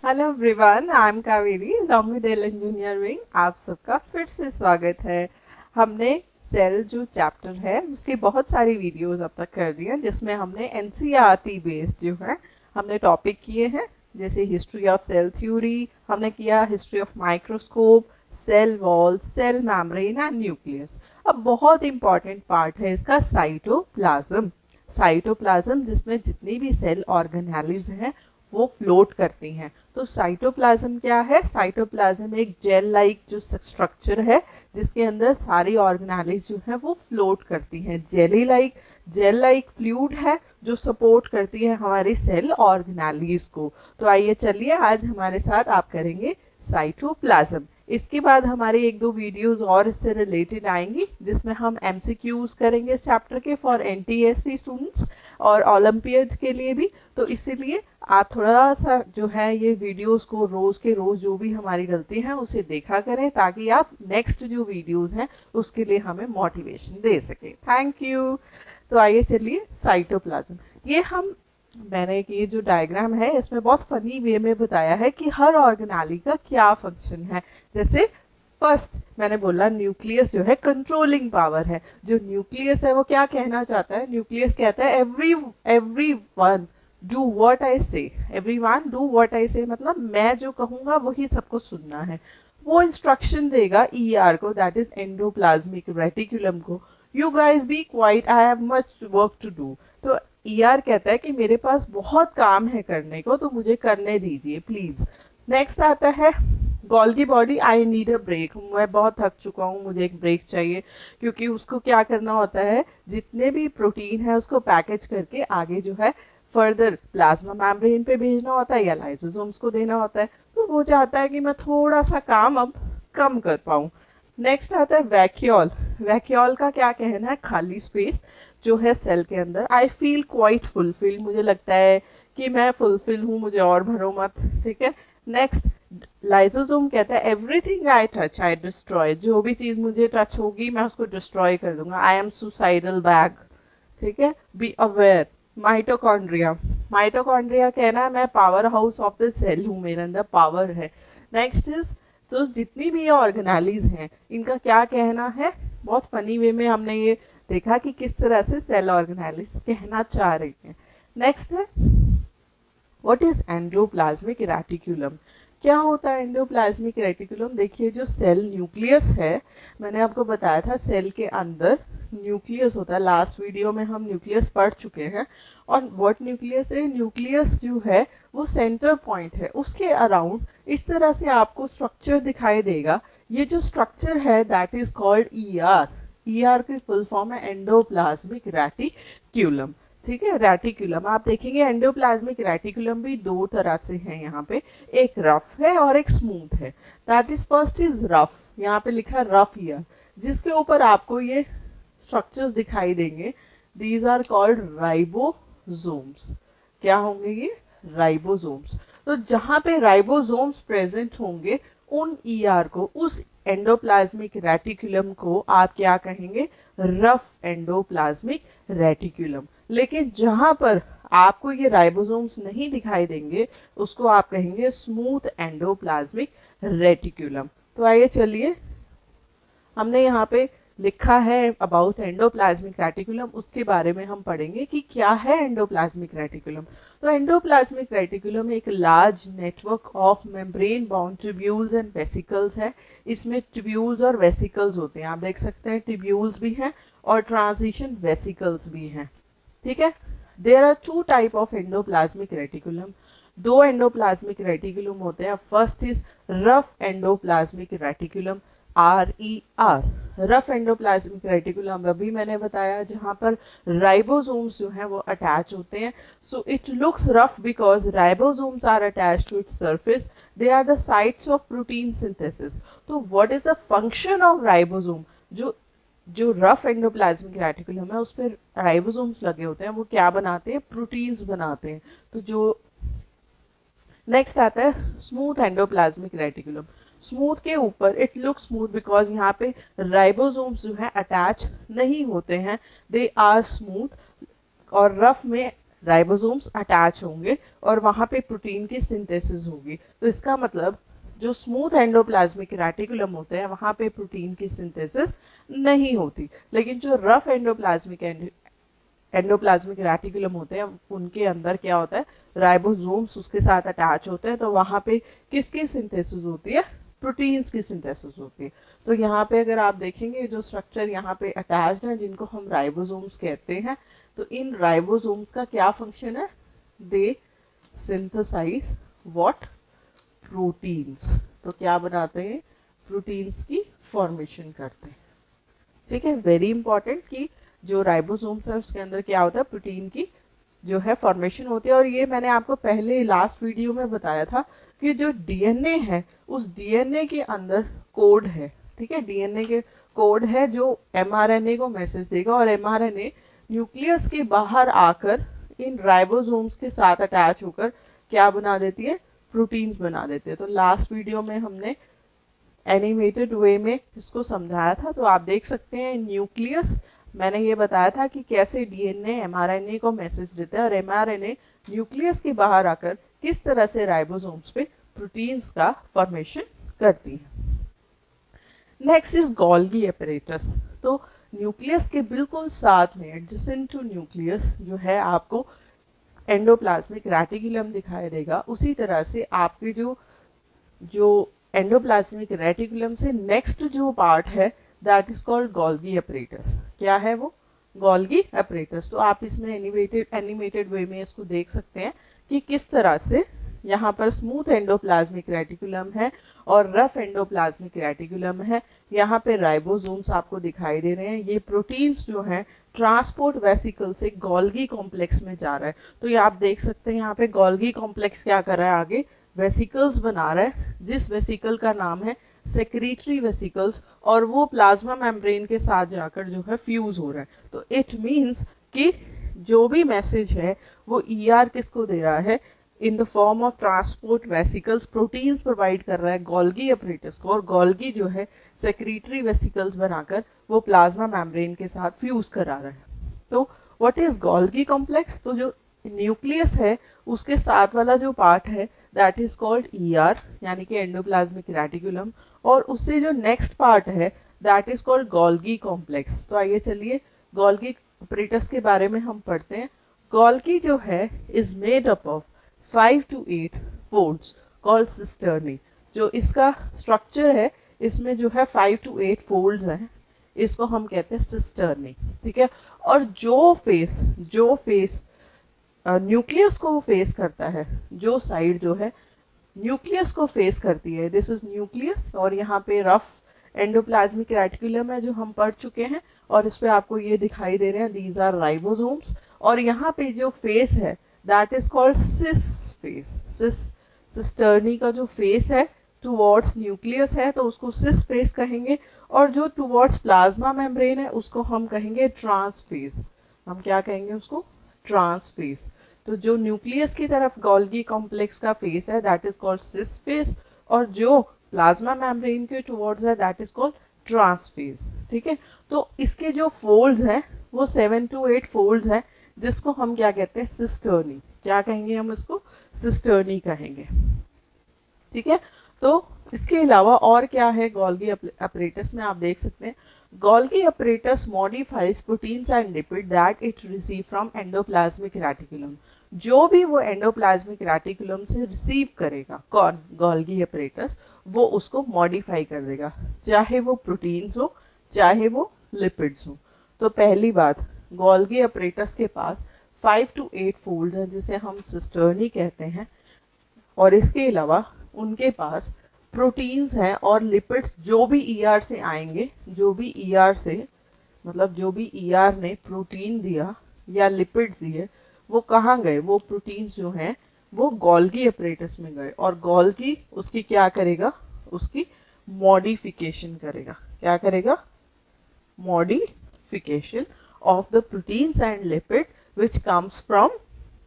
Hello everyone, I am Kaveri long with L engineering. आप सबका फिर से स्वागत है। हमने सेल जो चैप्टर है उसकी बहुत सारी वीडियोस अब तक कर दी हैं, जिसमें हमने एनसीईआरटी बेस्ड जो है हमने टॉपिक किए हैं, जैसे हिस्ट्री ऑफ सेल थ्योरी, हमने किया history of microscope, cell wall, cell membrane and nucleus. अब बहुत इंपॉर्टेंट पार्ट है इसका साइटोप्लाज्म। साइटोप्लाज्म जिसमें जितनी भी सेल ऑर्गेनेलिज हैं वो फ्लोट करती हैं। तो साइटोप्लाज्म क्या है? साइटोप्लाज्म एक जेल लाइक जो स्ट्रक्चर है जिसके अंदर सारी ऑर्गेनेलिज जो है वो फ्लोट करती हैं। जेल लाइक फ्लूइड है जो सपोर्ट करती है हमारी सेल ऑर्गेनेलिज को। तो आइए चलिए आज हमारे साथ आप करेंगे साइटोप्लाज्म। इसके बाद हमारे एक दो वीडियोस और इससे रिलेटेड आएंगी, जिसमें हम एमसीक्यूज करेंगे इस चैप्टर के फॉर एनटीएससी स्टूडेंट्स और ओलंपियड के लिए भी। तो इसीलिए आप थोड़ा सा जो है ये वीडियोस को रोज के रोज जो भी हमारी गलती है उसे देखा करें, ताकि आप नेक्स्ट जो वीडियोस हैं उसके लिए हमें मोटिवेशन दे सकें। Thank you. तो आइए चलिए साइटोप्लाज्म। मैंने ये जो डायग्राम है इसमें बहुत फनी वे में बताया है कि हर ऑर्गेनेली का क्या फंक्शन है। जैसे फर्स्ट मैंने बोला न्यूक्लियस जो है कंट्रोलिंग पावर है। जो न्यूक्लियस है वो क्या कहना चाहता है? न्यूक्लियस कहता है every one do what I say. Everyone do what I से मतलब मैं जो कहूंगा वही सबको सुनना है। वो इंस्ट्रक्शन देगा ईआर को, दैट इज एंडोप्लाज्मिक रेटिकुलम को, you guys be quiet, I have much work to do. तो ईआर कहता है कि मेरे पास बहुत काम है करने को, तो मुझे करने दीजिए प्लीज। नेक्स्ट आता है Golgi body, I need a break, मैं बहुत थक चुका हूँ, मुझे एक ब्रेक चाहिए। क्योंकि उसको क्या करना होता है, जितने भी प्रोटीन है उसको पैकेज करके आगे जो है फर्दर प्लाज्मा मेम्ब्रेन पे भेजना होता है या लाइसोसोम्स को देना होता है। तो वो चाहता है कि मैं थोड़ा सा काम अब कम कर पाऊँ। नेक्स्ट आता है वैक्यूल। वैक्यूल का क्या कहना है? खाली स्पेस जो है सेल के अंदर। आई फील क्वाइट फुलफिल, मुझे लगता है कि मैं फुलफिल हूँ, मुझे और भरो मत। ठीक है। नेक्स्ट लाइसोसोम कहता है everything I touch I destroy, जो भी चीज मुझे टच होगी मैं उसको डिस्ट्रॉय कर दूंगा। I am suicidal bag. ठीक है। Be aware. माइटोकॉन्ड्रिया, माइटोकॉन्ड्रिया कहना है मैं power house of the cell हूँ, मेरे अंदर पावर है। नेक्स्ट इज, तो जितनी भी ये ऑर्गेनेलीज हैं इनका क्या कहना है? बहुत फनी वे में हमने ये देखा कि किस तरह से सेल ऑर्गेनेलिज कहना चाह रही हैं। नेक्स्ट है व्हाट इज एंडोप्लाज्मिक रेटिकुलम। क्या होता है एंडोप्लाज्मिक रेटिकुलम? देखिए जो सेल न्यूक्लियस है, मैंने आपको बताया था सेल के अंदर न्यूक्लियस होता है। लास्ट वीडियो में हम न्यूक्लियस पढ़ चुके हैं। और व्हाट न्यूक्लियस है? न्यूक्लियस जो है वो सेंटर पॉइंट है, उसके अराउंड इस तरह से आपको स्ट्रक्चर दिखाई देगा। ये जो स्ट्रक्चर है that is called ER. ER की फुल फॉर्म है एंडोप्लाज्मिक रेटिक्यूलम। ठीक है, रेटिकुलम। आप देखेंगे एंडोप्लाज्मिक रेटिकुलम भी दो तरह से है यहाँ पे, एक रफ है और एक स्मूथ है। That is first is rough, यहाँ पे लिखा है रफ ईयर, जिसके ऊपर आपको ये स्ट्रक्चर्स दिखाई देंगे। These are called ribosomes. क्या होंगे ये? राइबोसोम्स। तो जहां पे राइबोसोम्स प्रेजेंट होंगे उन ईआर को, उस एंडोप्लाज्मिक रेटिकुलम को आप क्या कहेंगे? Rough endoplasmic reticulum. लेकिन जहां पर आपको ये राइबोसोम्स नहीं दिखाई देंगे उसको आप कहेंगे स्मूथ एंडोप्लाज्मिक रेटिकुलम। तो आइए चलिए, हमने यहाँ पे लिखा है अबाउट एंडोप्लाज्मिक रेटिकुलम, उसके बारे में हम पढ़ेंगे कि क्या है एंडोप्लाज्मिक रेटिकुलम। तो एंडोप्लाज्मिक रेटिकुलम एक large network of membrane bound tubules and vesicles है। इसमें ट्यूब्यूल्स और वेसिकल्स होते हैं, आप देख सकते हैं ट्यूब्यूल्स भी हैं और ट्रांजिशन वेसिकल्स भी हैं। ठीक है। There are two type of endoplasmic reticulum. दो एंडोप्लाज्मिक रेटिकुलम होते हैं। First is rough endoplasmic reticulum, RER। Rough endoplasmic reticulum अभी मैंने बताया जहां पर राइबोसोम्स जो हैं वो अटैच होते हैं। So it looks rough because ribosomes are attached to its surface, they are the sites of protein synthesis. तो what is the function of ribosome? जो रफ एंडोप्लाज्मिक रेटिकुलम है उस पर राइबोसोम्स लगे होते हैं, वो क्या बनाते हैं? प्रोटीन्स बनाते हैं। तो जो नेक्स्ट आता है स्मूथ एंडोप्लाज्मिक रेटिकुलम। स्मूथ के ऊपर इट लुक स्मूथ बिकॉज यहाँ पे राइबोसोम्स जो है अटैच नहीं होते हैं, दे आर स्मूथ। और रफ में राइबोसोम्स अटैच होंगे और वहाँ पे प्रोटीन की सिंथेसिस होगी। तो इसका मतलब जो स्मूथ एंडोप्लाज्मिक रेटिकुलम होते हैं वहाँ पे प्रोटीन की सिंथेसिस नहीं होती, लेकिन जो रफ एंडोप्लाज्मिक रेटिकुलम होते हैं उनके अंदर क्या होता है, राइबोसोम्स उसके साथ अटैच होते हैं। तो वहाँ पे किसकी सिंथेसिस होती है, प्रोटीन्स की सिंथेसिस होती है। तो यहाँ पे अगर आप देखेंगे जो स्ट्रक्चर यहाँ पे अटैच्ड है जिनको हम राइबोसोम्स कहते हैं, तो इन राइबोसोम्स का क्या फंक्शन है, दे सिंथेसाइज व्हाट, प्रोटीन्स। तो क्या बनाते हैं, प्रोटीन्स की फॉर्मेशन करते हैं। ठीक है, वेरी इंपॉर्टेंट कि जो राइबोसोम्स है उसके अंदर क्या होता है, प्रोटीन की जो है फॉर्मेशन होती है। और ये मैंने आपको पहले लास्ट वीडियो में बताया था कि जो डीएनए है उस डीएनए के अंदर कोड है। ठीक है, डीएनए के कोड है जो एमआरएनए को मैसेज देगा और एमआरएनए न्यूक्लियस के बाहर आकर इन राइबोसोम्स के साथ अटैच होकर क्या बना देती है, प्रोटीन्स बना देते हैं। तो लास्ट वीडियो में हमने एनिमेटेड वे में इसको समझाया था, तो आप देख सकते हैं न्यूक्लियस, मैंने ये बताया था कि कैसे डीएनए एमआरएनए को मैसेज देता है और एमआरएनए न्यूक्लियस के बाहर आकर किस तरह से राइबोसोम्स पे प्रोटीन्स का फॉर्मेशन करती है। Next is Golgi apparatus। तो न्यूक्लियस के बिल्कुल साथ में एडजेसेंट टू न्यूक्लियस जो है आपको एंडोप्लाज्मिक रेटिकुलम दिखाई देगा। उसी तरह से आपके जो एंडोप्लाज्मिक रेटिकुलम से नेक्स्ट जो पार्ट है that is called Golgi apparatus। क्या है वो, गोल्गी apparatus। तो आप इसमें एनिमेटेड वे में इसको देख सकते हैं कि किस तरह से यहाँ पर स्मूथ एंडोप्लाज्मिक रेटिकुलम है और रफ एंडोप्लाज्मिक रेटिकुलम है। यहाँ पे राइबोसोम्स आपको दिखाई दे रहे हैं। ये प्रोटीन्स जो हैं ट्रांसपोर्ट वेसिकल से गोल्गी कॉम्प्लेक्स में जा रहा है। तो ये आप देख सकते हैं यहाँ पे गोल्गी कॉम्प्लेक्स क्या कर रहा है, आगे वेसिकल्स बना रहा है, जिस वेसिकल का नाम है सेक्रेटरी वेसिकल्स, और वो प्लाज्मा मेम्ब्रेन के साथ जाकर जो है फ्यूज हो रहा है। तो इट मीन्स कि जो भी मैसेज है वो ईआर किसको दे रहा है, in the form of transport vesicles, proteins provide कर रहा है गोल्गी apparatus को, और गोल्गी जो है सेक्रेटरी वेसिकल्स बनाकर वो प्लाज्मा मेम्ब्रेन के साथ फ्यूज करा रहा है। तो व्हाट इज गोल्गी कॉम्प्लेक्स, तो जो न्यूक्लियस है उसके साथ वाला जो पार्ट है दैट इज कॉल्ड ईआर यानी कि एंडोप्लाज्मिक रेटिकुलम, और उससे जो नेक्स्ट पार्ट है that is called Golgi complex. तो आइए चलिए गोल्गी apparatus के बारे में हम पढ़ते हैं। गोल्गी जो है is made up of 5 to 8 folds called cisternae। जो इसका स्ट्रक्चर है इसमें जो है 5 to 8 folds हैं, इसको हम कहते हैं सिस्टर्नी। ठीक है, और जो फेस न्यूक्लियस को फेस करता है, जो साइड जो है न्यूक्लियस को फेस करती है, दिस इज न्यूक्लियस, और यहाँ पे रफ एंडोप्लाज्मिक रेटिकुलम है जो हम पढ़ चुके हैं, और इस पे आपको ये दिखाई दे रहे हैं दीज आर राइबोसोम्स। और यहाँ पे जो फेस है that is called cis face. Cisternae का जो फेस है टुवर्ड्स न्यूक्लियस है तो उसको सिस फेस कहेंगे, और जो टुवर्ड्स प्लाज्मा मेम्ब्रेन है उसको हम कहेंगे ट्रांस फेस। हम क्या कहेंगे उसको, ट्रांस फेस। तो जो न्यूक्लियस की तरफ गोल्गी कॉम्प्लेक्स का फेस है that is called cis face, और जो प्लाज्मा मेम्ब्रेन के टुवर्ड्स है that is called trans face. ठीक है, तो इसके जो फोल्ड्स हैं वो 7 to 8 फोल्ड्स हैं, जिसको हम क्या कहते हैं, सिस्टर्नी। क्या कहेंगे हम इसको, सिस्टर्नी कहेंगे। ठीक है, तो इसके अलावा और क्या है गोल्गी apparatus में, आप देख सकते हैं Golgi apparatus modifies proteins and lipid that it receive from endoplasmic reticulum. जो भी वो एंडोप्लाज्मिक रेटिकुलम से रिसीव करेगा कौन, गोल्गी apparatus, वो उसको मॉडिफाई कर देगा, चाहे वो प्रोटीन्स हो चाहे वो लिपिड्स हो। तो पहली बात, गोल्गी apparatus के पास 5 to 8 फोल्ड्स हैं जिसे हम सिस्टर्नी कहते हैं, और इसके अलावा उनके पास प्रोटीन्स हैं और लिपिड्स जो भी ईआर से आएंगे, जो भी ईआर से मतलब जो भी ईआर ने प्रोटीन दिया या लिपिड्स दिए वो कहाँ गए, वो प्रोटीन्स जो हैं वो गोल्गी apparatus में गए, और गोल्गी उसकी क्या करेगा, उसकी मॉडिफिकेशन करेगा। क्या करेगा, modification of the proteins and lipid which comes from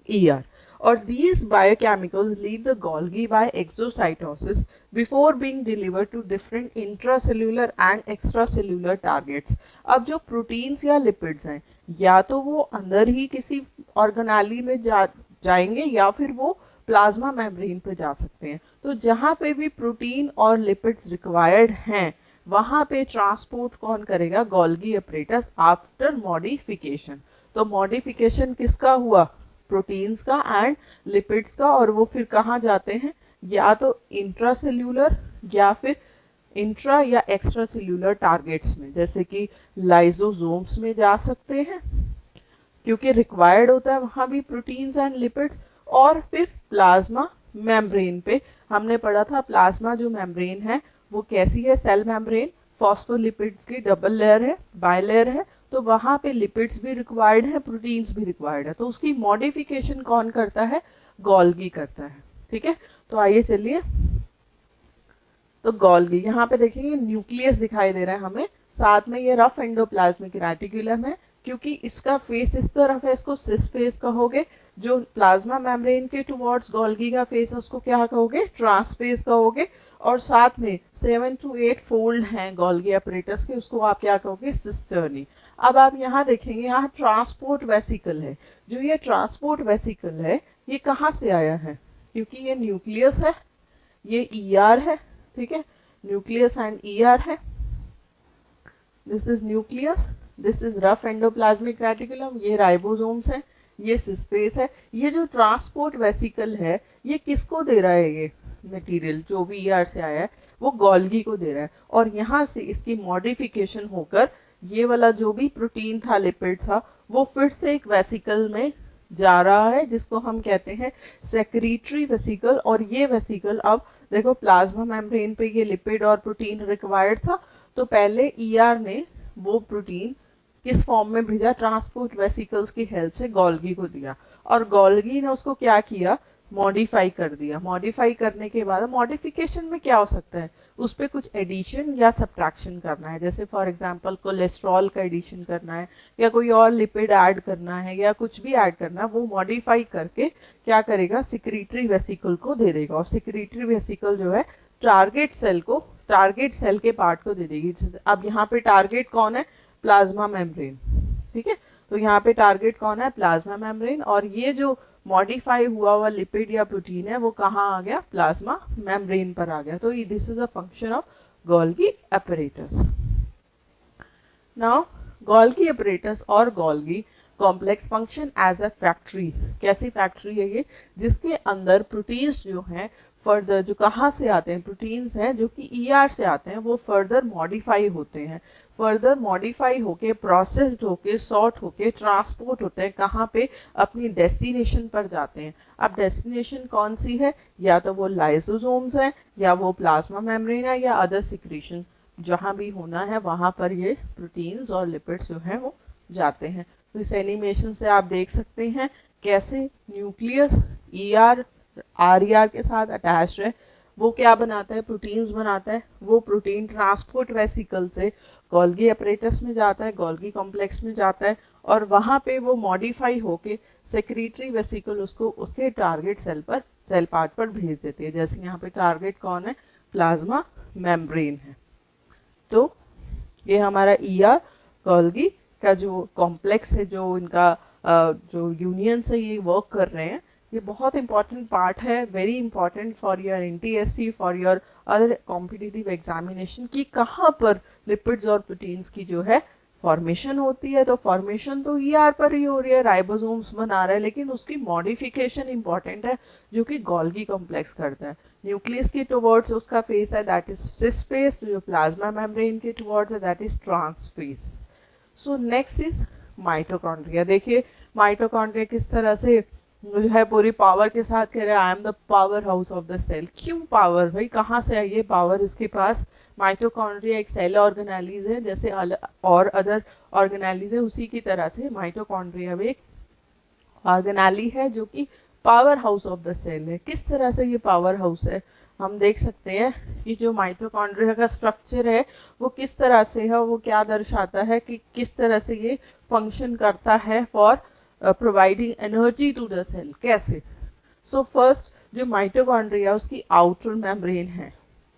ER। और these biochemicals leave the Golgi by exocytosis before being delivered to different intracellular and extracellular targets. अब जो प्रोटीन्स या लिपिड्स हैं या तो वो अंदर ही किसी ऑर्गेनाली में जाएंगे या फिर वो प्लाज्मा मेम्ब्रेन पे जा सकते हैं। तो जहाँ पे भी प्रोटीन और लिपिड्स रिक्वायर्ड हैं वहाँ पे ट्रांसपोर्ट कौन करेगा? Golgi apparatus after modification. तो मॉडिफिकेशन किसका हुआ? प्रोटीन्स का एंड लिपिड्स का, और वो फिर कहाँ जाते हैं? या तो इंट्रासेल्यूलर या फिर इंट्रा या एक्स्ट्रा सेल्यूलर टारगेट्स में, जैसे कि लाइजोसोम्स में जा सकते हैं क्योंकि रिक्वायर्ड होता है वहाँ भी प्रोटीन्स एंड लिपिड्स, और फिर प्लाज्मा मेम्ब्रेन पे हमने पढ़ा था प्लाज्मा जो मेम्ब्रेन है वो कैसी है? सेल मेम्ब्रेन, फॉस्फोलिपिड्स की डबल लेयर है, बाइलेयर है, तो वहाँ पे लिपिड्स भी रिक्वायर्ड है, प्रोटीन्स भी रिक्वायर्ड है, तो उसकी मॉडिफिकेशन कौन करता है? गोल्गी करता है। ठीक है, तो आइए चलिए, तो गोल्गी यहाँ पे देखेंगे न्यूक्लियस दिखाई दे रहा है हमें, साथ में ये रफ एंडोप्लाज्मिक रेटिकुलम है, क्योंकि इसका फेस इस तरफ है इसको सिस फेस कहोगे, जो प्लाज्मा मेम्ब्रेन के टुवर्ड्स गोल्गी का फेस है उसको क्या कहोगे? ट्रांसफेस कहोगे, और साथ में 7 to 8 फोल्ड हैं गोल्गी अपरेटस के, उसको आप क्या कहोगे? सिस्टर्नी। अब आप यहाँ देखेंगे यहाँ ट्रांसपोर्ट वेसिकल है, जो ये ट्रांसपोर्ट वेसिकल है ये कहाँ से आया है? क्योंकि ये न्यूक्लियस है, ये ईआर है, ठीक है, न्यूक्लियस एंड ईआर है, this is nucleus, this is rough endoplasmic reticulum, ये राइबोसोम्स है, ये सिस्पेस है। ये जो ट्रांसपोर्ट वेसिकल है ये किसको दे रहा है? ये मटेरियल जो भी ईआर से आया है वो गोल्गी को दे रहा है, और यहाँ से इसकी मॉडिफिकेशन होकर ये वाला जो भी प्रोटीन था, लिपिड था, वो फिर से एक वेसिकल में जा रहा है जिसको हम कहते हैं सेक्रीटरी वेसिकल। और ये वेसिकल अब देखो प्लाज्मा मेम्ब्रेन पे ये लिपिड और प्रोटीन रिक्वायर्ड था, तो पहले ईआर ने वो प्रोटीन किस फॉर्म में भेजा? ट्रांसपोर्ट वेसिकल्स की हेल्प से गोल्गी को दिया, और गोल्गी ने उसको क्या किया? मॉडिफाई कर दिया। मॉडिफाई करने के बाद मॉडिफिकेशन में क्या हो सकता है? उस पर कुछ एडिशन या सब्ट्रैक्शन करना है, जैसे फॉर एग्जांपल कोलेस्ट्रॉल का एडिशन करना है या कोई और लिपिड ऐड करना है या कुछ भी ऐड करना है, वो मॉडिफाई करके क्या करेगा? सिक्रीटरी वेसिकल को दे देगा, और सिक्रीटरी वेसिकल जो है टारगेट सेल को, टारगेट सेल के पार्ट को दे देगी। अब यहाँ पे टारगेट कौन है? Plasma membrane. ठीक है, तो यहाँ पे टारगेट कौन है? प्लाज्मा मेम्ब्रेन, और ये जो मॉडिफाई हुआ हुआ लिपिड या प्रोटीन है वो कहाँ आ गया? प्लाज्मा मेम्ब्रेन पर आ गया। तो this is a function of Golgi apparatus. Now Golgi apparatus और Golgi complex function as a factory. कैसी फैक्ट्री है ये? जिसके अंदर प्रोटीन्स जो हैं फर्दर, जो कहाँ से आते हैं? प्रोटीन्स हैं जो कि ईआर से आते हैं, वो फर्दर मॉडिफाई होते हैं, फर्दर मॉडिफाई होके प्रोसेस्ड होके सॉर्ट होके ट्रांसपोर्ट होते हैं, कहाँ पे? अपनी डेस्टिनेशन पर जाते हैं। अब डेस्टिनेशन कौन सी है? या तो वो लाइसोसोम्स है, या वो प्लाज्मा मेम्ब्रेन है, या अदर सिक्रीशन, जहाँ भी होना है वहाँ पर ये प्रोटीन्स और लिपिड्स जो हैं वो जाते हैं। तो इस एनिमेशन से आप देख सकते हैं कैसे न्यूक्लियस ईआर आर के साथ अटैच्ड है, वो क्या बनाता है? प्रोटीन्स बनाता है। वो प्रोटीन ट्रांसपोर्ट वेसिकल से गोल्गी अपरेटस में जाता है, गोल्गी कॉम्प्लेक्स में जाता है, और वहाँ पे वो मॉडिफाई होके सेक्रीटरी वेसिकल उसको उसके टारगेट सेल पर, सेल पार्ट पर भेज देती है। जैसे यहाँ पे टारगेट कौन है? प्लाज्मा मेम्ब्रेन है। तो ये हमारा ईआर गोल्गी का जो कॉम्प्लेक्स है, जो इनका जो यूनियन से ये वर्क कर रहे हैं, ये बहुत इंपॉर्टेंट पार्ट है, very important for your NTSC, for your other competitive examination, कि कहाँ पर लिपिड्स और प्रोटीन्स की जो है फॉर्मेशन होती है। तो फॉर्मेशन तो ईआर पर ही हो रही है, राइबोसोम्स बना रहा है, लेकिन उसकी मॉडिफिकेशन इंपॉर्टेंट है जो कि गोल्गी कॉम्प्लेक्स करता है। न्यूक्लियस के टुवर्ड्स उसका फेस है दैट इज सिस फेस, जो प्लाज्मा मेम्ब्रेन के टुवर्ड्स है that is trans face. So next is mitochondria. देखिए माइटोकॉन्ड्रिया किस तरह से जो है पूरी पावर के साथ कह रहे हैं I am the power house of the cell. क्यों पावर? भाई कहाँ से आई ये पावर इसके पास? माइटोकॉन्ड्रिया एक सेल ऑर्गेनाइज है, जैसे और अदर ऑर्गेनाइज है उसी की तरह से माइटोकॉन्ड्रिया भी एक ऑर्गेनाली है जो कि power house of the cell है। किस तरह से ये पावर हाउस है? हम देख सकते हैं कि जो माइटोकॉन्ड्रिया का स्ट्रक्चर है वो किस तरह से है, वो क्या दर्शाता है कि किस तरह से ये फंक्शन करता है for providing energy to the cell. कैसे? सो फर्स्ट जो माइटोकॉन्ड्रिया उसकी आउटर मेम्ब्रेन है,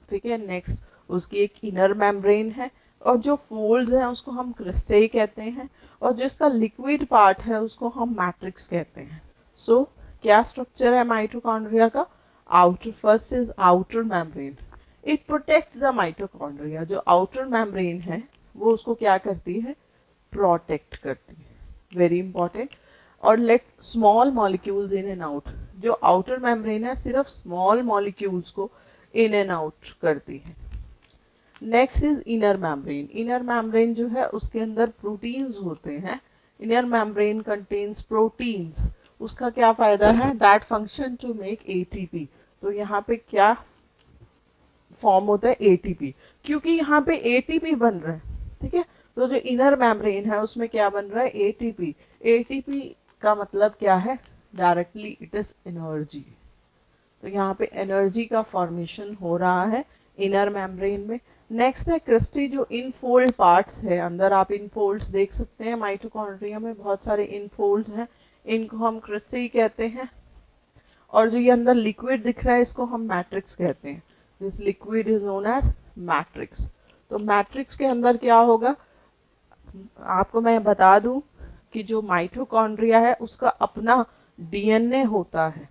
ठीक है। नेक्स्ट उसकी एक इनर मेम्ब्रेन है, और जो फोल्ड्स हैं उसको हम क्रिस्टेई कहते हैं, और जो इसका लिक्विड पार्ट है उसको हम मैट्रिक्स कहते हैं। सो क्या स्ट्रक्चर है माइटोकॉन्ड्रिया का? Outer, first is outer membrane, it protects the mitochondria. जो आउटर मेम्ब्रेन है वो उसको क्या करती है? प्रोटेक्ट करती है, वेरी इंपॉर्टेंट। और let small molecules in and out, जो आउटर मेम्ब्रेन है सिर्फ स्मॉल मॉलिक्यूल्स को इन एंड आउट करती है। Next is inner membrane, inner membrane जो है उसके अंदर प्रोटीन्स होते हैं। इनर मेम्ब्रेन कंटेन्स प्रोटीन्स, उसका क्या फायदा है? That function to make ATP. तो यहाँ पे क्या फॉर्म होता है? एटीपी, क्योंकि यहाँ पे एटीपी बन रहा है, ठीक है। तो जो इनर मेम्ब्रेन है उसमें क्या बन रहा है? एटीपी। एटीपी का मतलब क्या है? Directly it is energy. तो यहाँ पे एनर्जी का फॉर्मेशन हो रहा है इनर मेम्ब्रेन में। नेक्स्ट है क्रिस्टी, जो इनफोल्ड पार्ट्स है अंदर, आप इनफोल्ड्स देख सकते हैं माइटोकॉन्ड्रिया में, बहुत सारे इनफोल्ड्स हैं, इनको हम क्रिस्टी कहते हैं। और जो ये अंदर लिक्विड दिख रहा है इसको हम मैट्रिक्स कहते हैं। This liquid is known as matrix. तो मैट्रिक्स के अंदर क्या होगा? आपको मैं बता दूं कि जो माइटोकॉन्ड्रिया है उसका अपना डीएनए होता है।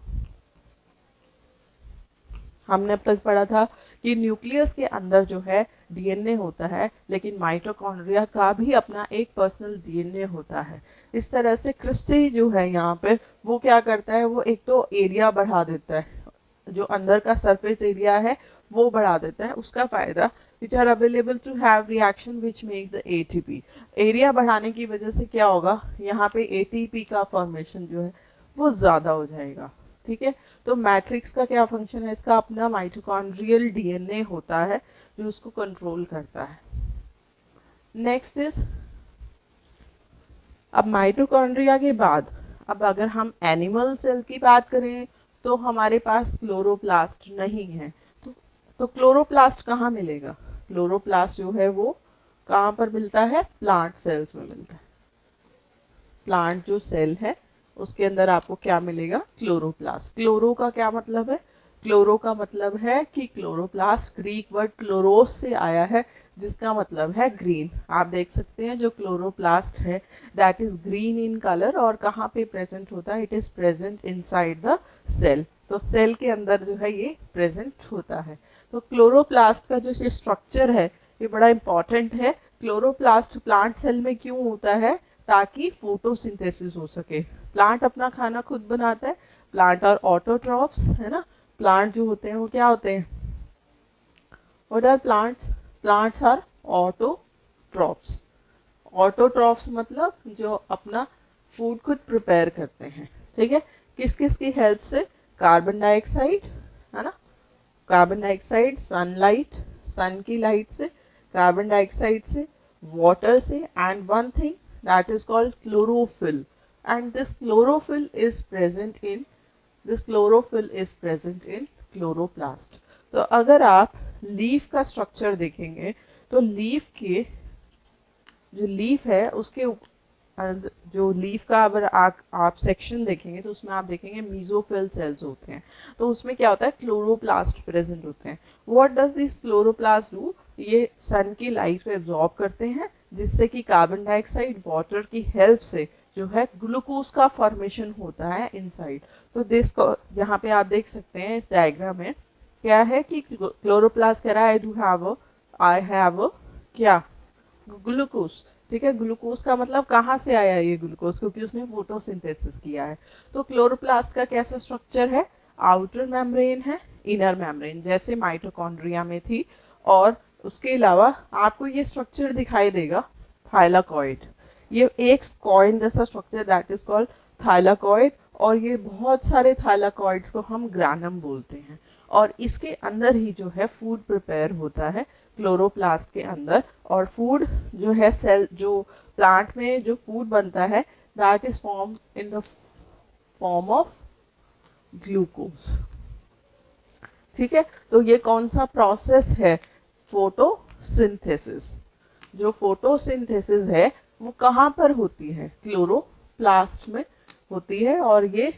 हमने अब तक पढ़ा था कि न्यूक्लियस के अंदर जो है डीएनए होता है, लेकिन माइटोकॉन्ड्रिया का भी अपना एक पर्सनल डीएनए होता है। इस तरह से क्रिस्टी जो है यहाँ पे वो क्या करता है? वो एक तो एरिया बढ़ा देता है, जो अंदर का सरफेस एरिया है वो बढ़ा देता है। उसका फायदा which are available to have reaction which make the ATP। Area बढ़ाने की वजह से क्या होगा? यहाँ पे ATP का फॉर्मेशन जो है वो ज़्यादा हो जाएगा, ठीक है। तो मैट्रिक्स का क्या फंक्शन है? इसका अपना माइटोकॉन्ड्रियल डीएनए होता है जो उसको कंट्रोल करता है। नेक्स्ट इज, अब माइटोकॉन्ड्रिया के बाद अब अगर हम एनिमल सेल की बात करें तो हमारे पास क्लोरोप्लास्ट नहीं है। तो क्लोरोप्लास्ट कहाँ मिलेगा? क्लोरोप्लास्ट जो है वो कहाँ पर मिलता है? प्लांट सेल्स में मिलता है। प्लांट जो सेल है उसके अंदर आपको क्या मिलेगा? क्लोरोप्लास्ट। क्लोरो का क्या मतलब है? क्लोरो का मतलब है कि क्लोरोप्लास्ट ग्रीक वर्ड क्लोरोस से आया है, जिसका मतलब है ग्रीन। आप देख सकते हैं जो क्लोरोप्लास्ट है that is green in colour, और कहाँ पे प्रेजेंट होता है? It is present inside the cell. तो सेल के अंदर जो है ये प्रेजेंट होता है। तो क्लोरोप्लास्ट का जो स्ट्रक्चर है ये बड़ा इंपॉर्टेंट है। क्लोरोप्लास्ट प्लांट सेल में क्यों होता है? ताकि फोटोसिंथेसिस हो सके। प्लांट अपना खाना खुद बनाता है, प्लांट और ऑटोट्रॉफ्स है ना। प्लांट जो होते हैं वो क्या होते हैं? What are plants? Plants are autotrophs. Autotrophs मतलब जो अपना फूड खुद प्रिपेयर करते हैं, ठीक है। किस किस की हेल्प से? कार्बन डाइऑक्साइड, है ना, कार्बन डाइऑक्साइड, सनलाइट, सन की लाइट से, कार्बन डाइऑक्साइड से, वाटर से, and one thing that is called chlorophyll. And this chlorophyll is present in chloroplast. तो अगर आप लीफ का स्ट्रक्चर देखेंगे तो लीफ के जो लीफ है उसके जो लीफ का अगर आप सेक्शन देखेंगे तो उसमें आप देखेंगे मीजोफिल सेल्स होते हैं। तो उसमें क्या होता है? क्लोरोप्लास्ट प्रेजेंट होते हैं। What does this chloroplast do? ये सन की लाइट को एब्जॉर्ब करते हैं, जिससे कि कार्बन डाइऑक्साइड वाटर की हेल्प से जो है ग्लूकोज का फॉर्मेशन होता है इनसाइड। तो दिस को यहाँ पे आप देख सकते हैं इस डायग्राम में क्या है कि क्लोरोप्लास्ट कह रहा है आई हैव क्या? ग्लूकोज, ठीक है। ग्लूकोज का मतलब कहाँ से आया ये ग्लूकोज? क्योंकि उसने फोटोसिंथेसिस किया है। तो क्लोरोप्लास्ट का कैसा स्ट्रक्चर है? आउटर मेम्ब्रेन है, इनर मेम्ब्रेन जैसे माइटोकॉन्ड्रिया में थी। और उसके अलावा आपको ये स्ट्रक्चर दिखाई देगा थाइलाकॉइड। ये एक कॉइन जैसा structure that is called thylakoid, और ये बहुत सारे थाइलाकॉइड्स को हम ग्रानम बोलते हैं। और इसके अंदर ही जो है फूड प्रिपेयर होता है क्लोरोप्लास्ट के अंदर। और फूड जो है सेल जो प्लांट में जो फूड बनता है that is form in the form of glucose, ठीक है। तो ये कौन सा प्रोसेस है? फोटोसिंथेसिस। जो फोटोसिंथेसिस है वो कहाँ पर होती है? क्लोरोप्लास्ट में होती है। और ये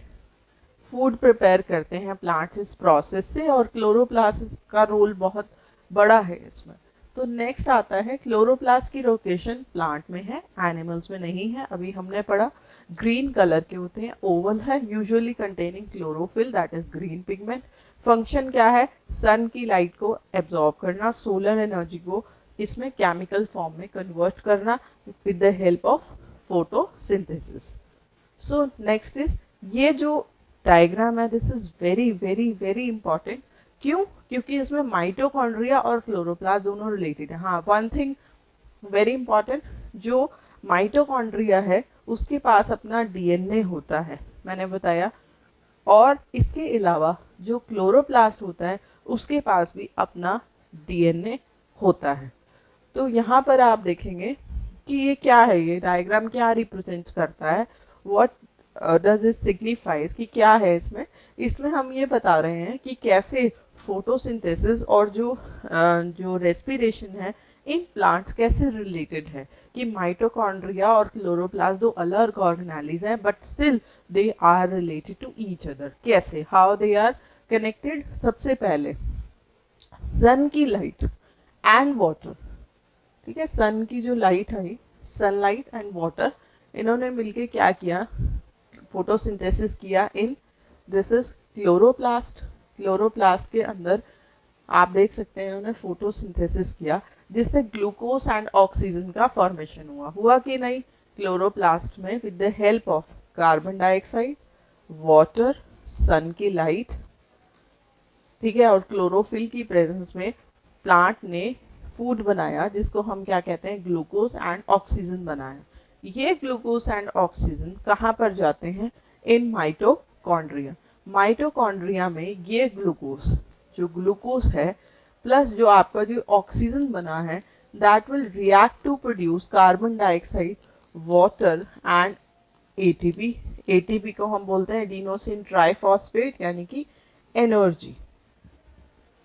फूड प्रिपेयर करते हैं प्लांट्स इस प्रोसेस से, और क्लोरोप्लास्ट का रोल बहुत बड़ा है इसमें। तो नेक्स्ट आता है क्लोरोप्लास्ट की लोकेशन प्लांट में है, एनिमल्स में नहीं है। अभी हमने पढ़ा ग्रीन कलर के होते हैं, ओवल है, usually containing chlorophyll that is green pigment. Function क्या है? सन की लाइट को एब्जॉर्ब करना, सोलर एनर्जी को इसमें केमिकल फॉर्म में कन्वर्ट करना with the help of photosynthesis. So next is ये जो डायग्राम है, this is very very very important. क्यों? क्योंकि इसमें माइटोकॉन्ड्रिया और क्लोरोप्लास्ट दोनों रिलेटेड है। हाँ, वन थिंग वेरी इंपॉर्टेंट, जो माइटोकॉन्ड्रिया है उसके पास अपना डीएनए होता है, मैंने बताया, और इसके अलावा जो क्लोरोप्लास्ट होता है उसके पास भी अपना डीएनए होता है। तो यहाँ पर आप देखेंगे कि ये क्या है, ये डायग्राम क्या रिप्रेजेंट करता है, व्हाट डज इट सिग्निफाइज, कि क्या है इसमें। इसमें हम ये बता रहे हैं कि कैसे फोटोसिंथेसिस और जो रेस्पिरेशन है इन प्लांट्स कैसे रिलेटेड है, कि माइटोकॉन्ड्रिया और क्लोरोप्लास्ट दो अलग ऑर्गेनेलिज हैं but still they are related to each other. कैसे, हाउ दे आर कनेक्टेड? सबसे पहले सन की लाइट एंड वाटर, ठीक है, सन की जो लाइट है, सनलाइट एंड वाटर, इन्होंने मिलके क्या किया? फोटोसिंथेसिस किया इन, दिस इज क्लोरोप्लास्ट। क्लोरोप्लास्ट के अंदर आप देख सकते हैं इन्होंने फोटोसिंथेसिस किया जिससे ग्लूकोज एंड ऑक्सीजन का फॉर्मेशन हुआ कि नहीं? क्लोरोप्लास्ट में with the help of carbon dioxide, water, sun की लाइट, ठीक है, और क्लोरोफिल की प्रेजेंस में प्लांट ने फूड बनाया जिसको हम क्या कहते हैं? ग्लूकोज एंड ऑक्सीजन बनाया। ये ग्लूकोज एंड ऑक्सीजन कहाँ पर जाते हैं? In mitochondria. माइटोकॉन्ड्रिया में ये ग्लूकोज, जो ग्लूकोज है प्लस जो आपका जो ऑक्सीजन बना है, that will react to produce carbon dioxide, water and ATP. ATP को हम बोलते हैं एडिनोसिन ट्राइफॉस्फेट, यानी कि एनर्जी,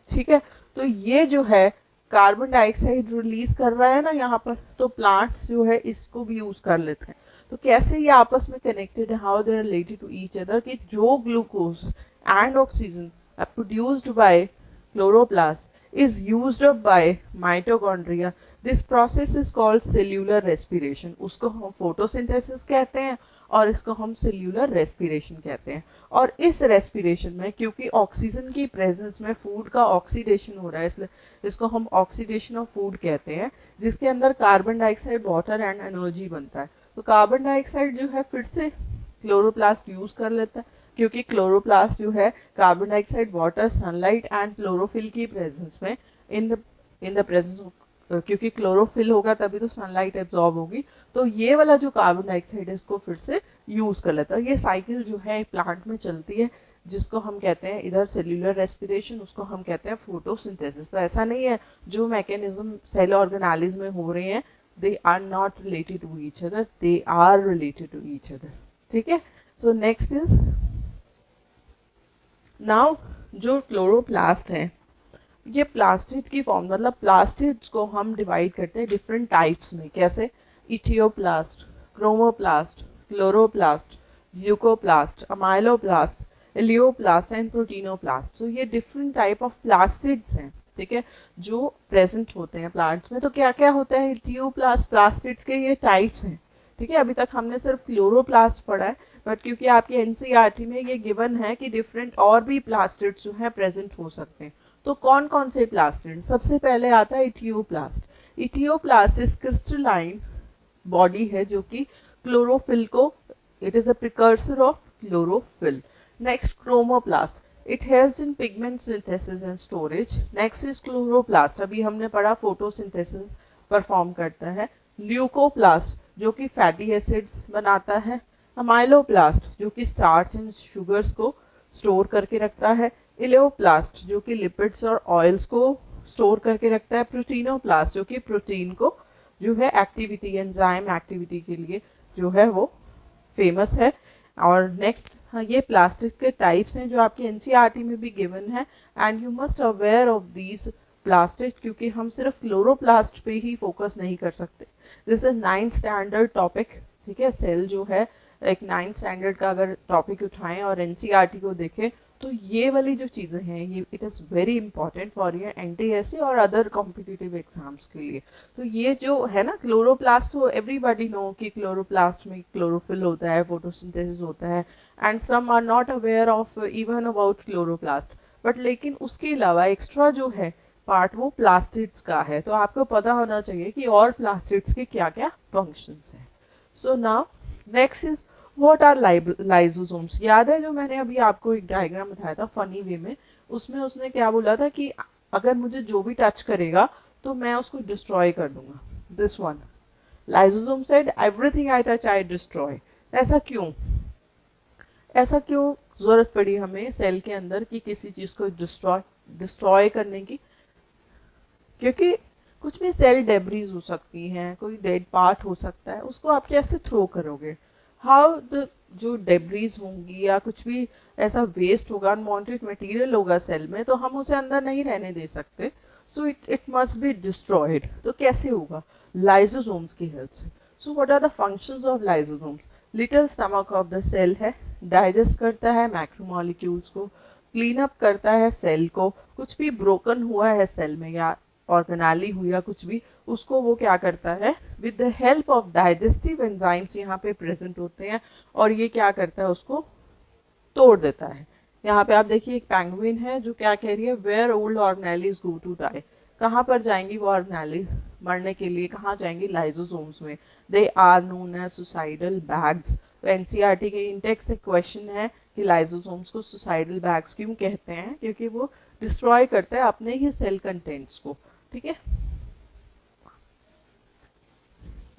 ठीक है। तो ये जो है कार्बन डाइऑक्साइड रिलीज कर रहा है ना यहाँ पर, तो प्लांट्स जो है इसको भी यूज कर लेते हैं। तो कैसे ये आपस में कनेक्टेड है, how they are related to each other, कि जो glucose and oxygen produced by chloroplast is used up by mitochondria. This process is called cellular respiration. उसको हम photosynthesis कहते हैं और इसको हम cellular respiration कहते हैं। और इस respiration में क्योंकि ऑक्सीजन की प्रेजेंस में फूड का ऑक्सीडेशन हो रहा है, इसलिए इसको हम ऑक्सीडेशन ऑफ फूड कहते हैं, जिसके अंदर carbon dioxide, water and energy बनता है। तो कार्बन डाइऑक्साइड जो है फिर से क्लोरोप्लास्ट यूज कर लेता है, क्योंकि क्लोरोप्लास्ट जो है carbon dioxide, water, sunlight and chlorophyll की प्रेजेंस में इन द प्रेजेंस ऑफ, क्योंकि क्लोरोफिल होगा तभी तो सनलाइट एब्जॉर्ब होगी, तो ये वाला जो कार्बन डाइऑक्साइड है इसको फिर से यूज कर लेता है। ये साइकिल जो है प्लांट में चलती है, जिसको हम कहते हैं इधर सेल्यूलर रेस्पिरेशन, उसको हम कहते हैं फोटोसिंथेसिस। तो ऐसा नहीं है जो मैकेनिज्म सेल ऑर्गेनालिज्म में हो रहे हैं, they are not related to each other, they are related to each other, ठीक है। सो नेक्स्ट इज नाउ जो क्लोरोप्लास्ट है, ये प्लास्टिड की फॉर्म, मतलब प्लास्टिड्स को हम डिवाइड करते हैं डिफरेंट टाइप्स में। कैसे? Etioplast, chromoplast, chloroplast, leucoplast, amyloplast, elaioplast and proteinoplast. तो ये डिफरेंट टाइप ऑफ प्लास्टिड्स हैं, ठीक है, जो प्रेजेंट होते हैं प्लांट्स में। तो क्या क्या होता है? इथियोप्लास्ट, प्लास्टिड्स के ये टाइप्स हैं, ठीक है। अभी तक हमने सिर्फ क्लोरोप्लास्ट पढ़ा है, बट क्योंकि आपके एनसीईआरटी में ये गिवन है कि डिफरेंट और भी प्लास्टिड्स जो हैं प्रेजेंट हो सकते हैं। तो कौन कौन से प्लास्टिड? सबसे पहले आता है इथियोप्लास्ट। इथियोप्लास्ट इस क्रिस्टलाइन बॉडी है जो कि क्लोरोफिल को, it is a precursor of chlorophyll. Next chromoplast, it helps in pigment synthesis and storage. Next is chloroplast, अभी हमने पढ़ा फोटोसिंथेसिस परफॉर्म करता है। ल्यूकोप्लास्ट जो कि फैटी एसिड्स बनाता है। अमाइलोप्लास्ट जो कि स्टार्च एंड शुगर्स को स्टोर करके रखता है। इलेओप्लास्ट जो कि लिपिड्स और ऑयल्स को स्टोर करके रखता है। प्रोटीनोप्लास्ट जो कि प्रोटीन को जो है एक्टिविटी, एंजाइम एक्टिविटी के लिए जो है वो फेमस है। और नेक्स्ट, हाँ, ये प्लास्टिक के टाइप्स हैं जो आपके एनसीईआरटी में भी गिवन है, and you must aware of these plastic, क्योंकि हम सिर्फ क्लोरोप्लास्ट पे ही फोकस नहीं कर सकते। This is 9th standard topic, ठीक है। सेल जो है एक 9th स्टैंडर्ड का अगर टॉपिक उठाएं और एनसीईआरटी को देखें, तो ये वाली जो चीज़ें हैं ये it is very important for your NTSC और अदर कॉम्पिटिटिव एग्जाम्स के लिए। तो ये जो है ना क्लोरोप्लास्ट, तो एवरीबॉडी नो कि क्लोरोप्लास्ट में क्लोरोफिल होता है, फोटोसिंथेसिस होता है, and some are not aware of even about chloroplast. But लेकिन उसके अलावा एक्स्ट्रा जो है पार्ट वो प्लास्टिड्स का है, तो आपको पता होना चाहिए कि और प्लास्टिड्स के क्या क्या फंक्शंस हैं। So now next is what are lysosomes. याद है जो मैंने अभी आपको एक डायग्राम बताया था फनी वे में, उसमें उसने क्या बोला था कि अगर मुझे जो भी टच करेगा तो मैं उसको डिस्ट्रॉय कर दूंगा। This one lysosome said everything I touch I destroy. ऐसा क्यों जरूरत पड़ी हमें सेल के अंदर कि किसी चीज को डिस्ट्रॉय करने की? क्योंकि कुछ भी सेल डेब्रीज हो सकती हैं, कोई डेड पार्ट हो सकता है, उसको आप कैसे थ्रो करोगे? हाउ द जो डेब्रीज होंगी या कुछ भी ऐसा वेस्ट होगा, अनवांटेड मटेरियल होगा सेल में, तो हम उसे अंदर नहीं रहने दे सकते। So it must be destroyed. तो कैसे होगा? लाइसोसोम्स की हेल्प से। So what are the functions of lysosomes? Little stomach of the cell है, डाइजेस्ट करता है मैक्रोमोलिक्यूल्स को, क्लीन अप करता है सेल को, कुछ भी ब्रोकन हुआ है सेल में या ऑर्गेनाली हुई या कुछ भी, उसको वो क्या करता है with the help of digestive enzymes यहाँ पे प्रेजेंट होते हैं, और ये क्या करता है उसको तोड़ देता है। यहाँ पे आप देखिए एक पेंगुइन है जो क्या कह रही है, where old organelles go to die. कहाँ पर जाएंगी वो ऑर्गेनालीज मरने के लिए? कहाँ जाएंगी? लाइसोसोम्स में। They are known as suicidal bags. तो एनसीईआरटी के इंटेक्स से क्वेश्चन है कि लाइसोसोम्स को सुसाइडल बैग्स क्यों कहते हैं? क्योंकि वो डिस्ट्रॉय करता है अपने ही सेल कंटेंट्स को। ठीक है,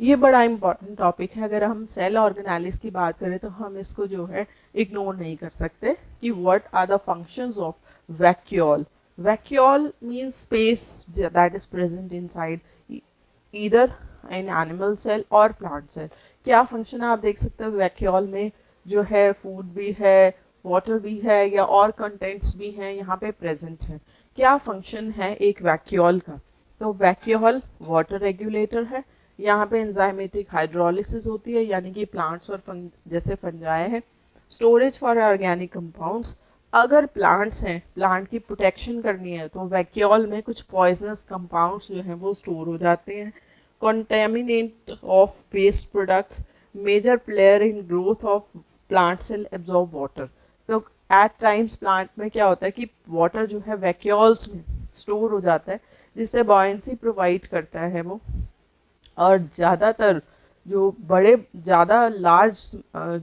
ये बड़ा इंपॉर्टेंट टॉपिक है। अगर हम सेल ऑर्गेनालिस की बात करें तो हम इसको जो है इग्नोर नहीं कर सकते कि what are the functions of vacuole. Vacuole means space that is present inside either in animal cell और प्लांट सेल। क्या फंक्शन है आप देख सकते हो वैक्यूल में? जो है फूड भी है, वाटर भी है, या और कंटेंट्स भी हैं यहाँ पे प्रेजेंट है। क्या फंक्शन है एक वैक्यूल का? तो वैक्यूल वाटर रेगुलेटर है। यहाँ पे एंजाइमेटिक हाइड्रोलिसिस होती है, यानी कि प्लांट्स और जैसे फंजाई है। स्टोरेज फॉर ऑर्गेनिक कंपाउंड्स, अगर प्लांट्स हैं, प्लांट की प्रोटेक्शन करनी है तो वैक्यूल में कुछ पॉइजनस कंपाउंड्स जो हैं वो स्टोर हो जाते हैं। Contaminant of waste products, major player in growth of plant cell absorb water. तो एट टाइम्स प्लांट में क्या होता है कि वाटर जो है वैक्यूल्स में स्टोर हो जाता है, जिससे बॉयंसी प्रोवाइड करता है वो। और ज़्यादातर जो बड़े ज़्यादा लार्ज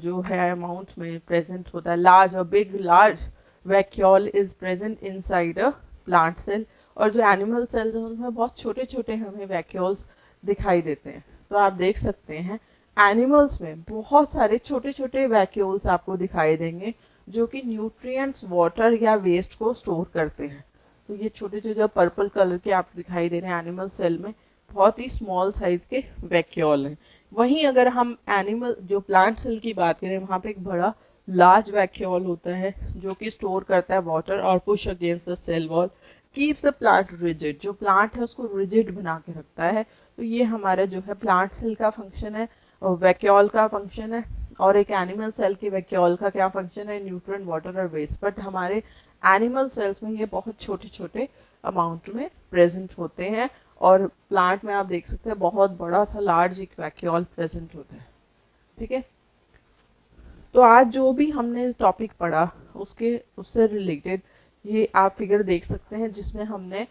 जो है अमाउंट में प्रेजेंट होता है, लार्ज और big large vacuole is present inside a plant cell. और जो एनिमल सेल्स हैं उनमें बहुत छोटे छोटे हमें वैक्यूल्स दिखाई देते हैं। तो आप देख सकते हैं एनिमल्स में बहुत सारे छोटे छोटे वैक्यूल्स आपको दिखाई देंगे जो कि न्यूट्रिएंट्स, वाटर या वेस्ट को स्टोर करते हैं। तो ये छोटे छोटे जो पर्पल कलर के आपको दिखाई दे रहे हैं एनिमल सेल में, बहुत ही स्मॉल साइज के वैक्यूल हैं। वहीं अगर हम एनिमल जो प्लांट सेल की बात करें, वहाँ पे एक बड़ा लार्ज वैक्यूल होता है जो कि स्टोर करता है वाटर और push against the cell wall, keeps the plant rigid. जो प्लांट है उसको रिजिड बना के रखता है। तो ये हमारा जो है प्लांट सेल का फंक्शन है और वैक्यूल का फंक्शन है। और एक एनिमल सेल के वैक्यूल का क्या फंक्शन है? न्यूट्रिएंट, वाटर और वेस्ट। बट हमारे एनिमल सेल्स में ये बहुत छोटे छोटे अमाउंट में प्रेजेंट होते हैं, और प्लांट में आप देख सकते हैं बहुत बड़ा सा लार्ज एक वैक्यूल प्रेजेंट होता है। ठीक है, तो आज जो भी हमने टॉपिक पढ़ा उससे रिलेटेड ये आप फिगर देख सकते हैं, जिसमें हमने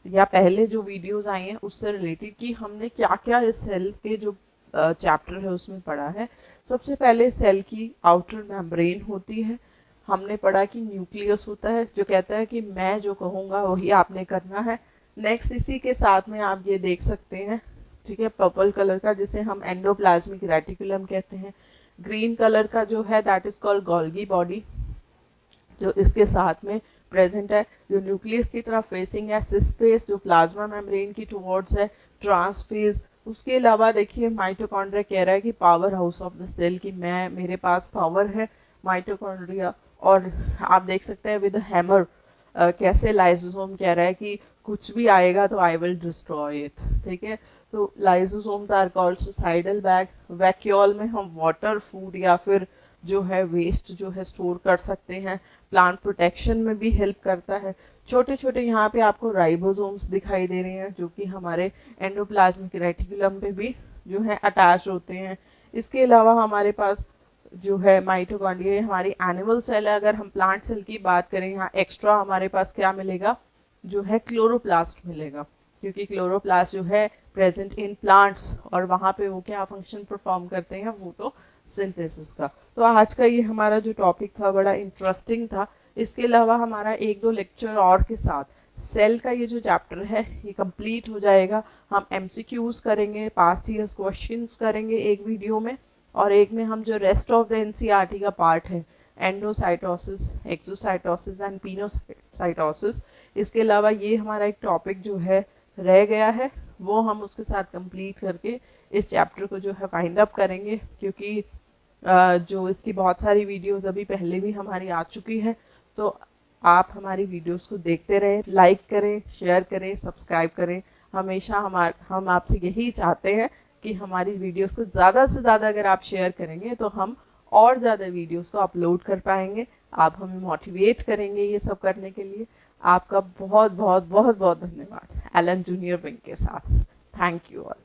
या पहले जो वीडियोस आई हैं उससे रिलेटेड कि हमने क्या क्या इस सेल के जो चैप्टर है उसमें पढ़ा है। सबसे पहले सेल की आउटर मेम्ब्रेन होती है। हमने पढ़ा कि न्यूक्लियस होता है जो कहता है कि मैं जो कहूँगा वही आपने करना है। नेक्स्ट इसी के साथ में आप ये देख सकते हैं, ठीक है, पर्पल कलर का जिसे हम एंडोप्लाज्मिक रेटिकुलम कहते हैं। ग्रीन कलर का जो है that is called Golgi body, जो इसके साथ में प्रेजेंट है, जो न्यूक्लियस की तरफ फेसिंग है। सिस फेस जो प्लाज्मा मेम्ब्रेन की टुवर्ड्स है। Trans face. उसके अलावा देखिए माइटोकॉन्ड्रिया कह रहा है कि power house of the cell, कि मेरे पास पावर है माइटोकॉन्ड्रिया। और आप देख सकते हैं विद हैमर कैसे लाइसोसोम कह रहा है कि कुछ भी आएगा तो आई विल डिस्ट्रॉय इट, ठीक है। तो lysosomes are called suicidal bag. Vacuole में हम वाटर, फूड या फिर जो है वेस्ट जो है स्टोर कर सकते हैं। प्लांट प्रोटेक्शन में भी हेल्प करता है। छोटे छोटे यहाँ पे आपको राइबोसोम्स दिखाई दे रहे हैं जो कि हमारे एंडोप्लाज्मिक रेटिकुलम पे भी जो है अटैच होते हैं। इसके अलावा हमारे पास जो है माइटोकॉन्ड्रिया हमारी एनिमल सेल है। अगर हम प्लांट सेल की बात करें, यहाँ एक्स्ट्रा हमारे पास क्या मिलेगा, जो है क्लोरोप्लास्ट मिलेगा, क्योंकि क्लोरोप्लास्ट जो है प्रेजेंट इन प्लांट्स और वहाँ पे वो क्या फंक्शन परफॉर्म करते हैं, फोटोसिंथेसिस का। तो आज का ये हमारा जो टॉपिक था बड़ा इंटरेस्टिंग था। इसके अलावा हमारा एक दो लेक्चर और के साथ सेल का ये जो चैप्टर है ये कंप्लीट हो जाएगा। हम एमसीक्यूज करेंगे, पास्ट ईयर्स क्वेश्चंस करेंगे एक वीडियो में, और एक में हम जो रेस्ट ऑफ द एनसीईआरटी का पार्ट है, एंडोसाइटोसिस, एक्सोसाइटोसिस एंड पिनोसाइटोसिस, इसके अलावा ये हमारा एक टॉपिक जो है रह गया है, वो हम उसके साथ कंप्लीट करके इस चैप्टर को जो है वाइंड अप करेंगे। क्योंकि जो इसकी बहुत सारी वीडियोस अभी पहले भी हमारी आ चुकी है, तो आप हमारी वीडियोस को देखते रहें, लाइक करें, शेयर करें, सब्सक्राइब करें। हमेशा हम आपसे यही चाहते हैं कि हमारी वीडियोस को ज़्यादा से ज़्यादा अगर आप शेयर करेंगे तो हम और ज़्यादा वीडियोस को अपलोड कर पाएंगे। आप हमें मोटिवेट करेंगे ये सब करने के लिए। आपका बहुत बहुत बहुत बहुत धन्यवाद एलन जूनियर विंग के साथ। Thank you all.